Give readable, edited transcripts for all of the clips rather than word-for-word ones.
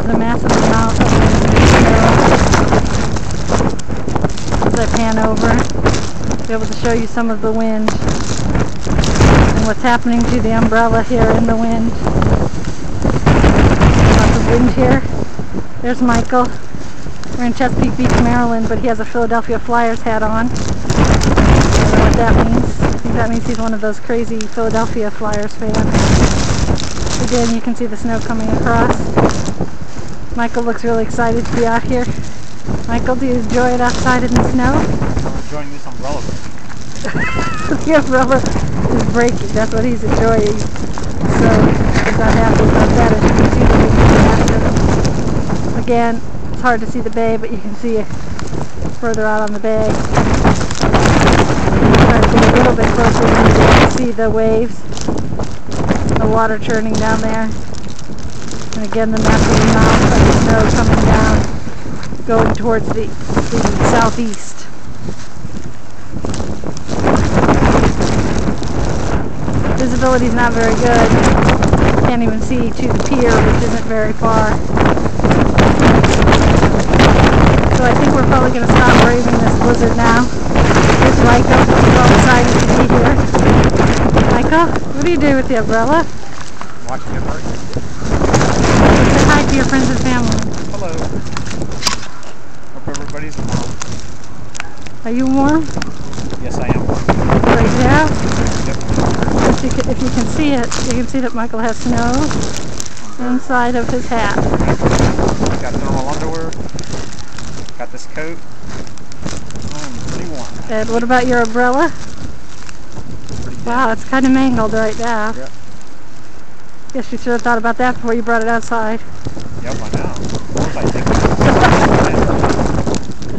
There's a massive amount of snow. As I pan over, I'll be able to show you some of the wind and what's happening to the umbrella here in the wind. Lots of wind here. There's Michael. We're in Chesapeake Beach, Maryland, but he has a Philadelphia Flyers hat on. I don't know what that means. I think that means he's one of those crazy Philadelphia Flyers fans. Again, you can see the snow coming across. Michael looks really excited to be out here. Michael, do you enjoy it outside in the snow? I'm enjoying this umbrella break. The umbrella is breaking. That's what he's enjoying. So he's not happy about that. As you can see, the wind is massive. Again, it's hard to see the bay, but you can see it further out on the bay. Try to get a little bit closer so you can see the waves, the water churning down there. And again, the massive amount of snow coming down, going towards the southeast. Visibility is not very good. Can't even see to the pier, which isn't very far. So I think we're probably going to stop braving this blizzard now. Here's Michael. He's all excited to be here. Michael, what do you do with the umbrella? Watching it burn. Say hi to your friends and family. Hello. Hope everybody's warm. Are you warm? Yes, I am warm. Right now? Yep. If you can see it, you can see that Michael has snow inside of his hat. Got thermal underwear. Got this coat. Pretty warm. And what about your umbrella? Pretty Wow, it's kind of mangled right now. Yep. Guess you should have thought about that before you brought it outside. Yep, I know. What was I thinking?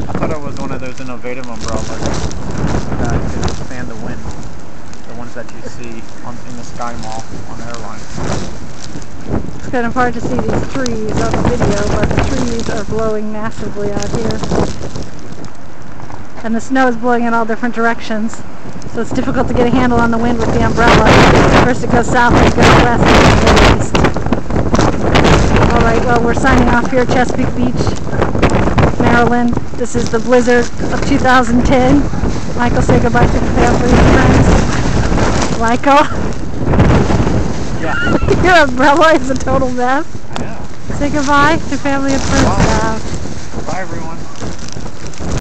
I thought it was one of those innovative umbrellas that could withstand the wind. The ones that you see in the Sky Mall on airlines. It's kind of hard to see these trees on the video, but the trees are blowing massively out here. And the snow is blowing in all different directions. So it's difficult to get a handle on the wind with the umbrella. First it goes south, then it goes west, and then it goes east. Alright, well, we're signing off here at Chesapeake Beach, Maryland. This is the blizzard of 2010. Michael, say goodbye to the family and friends. Michael? Yeah. Your umbrella is a total mess. I know. Say goodbye to family and friends now. Bye, everyone.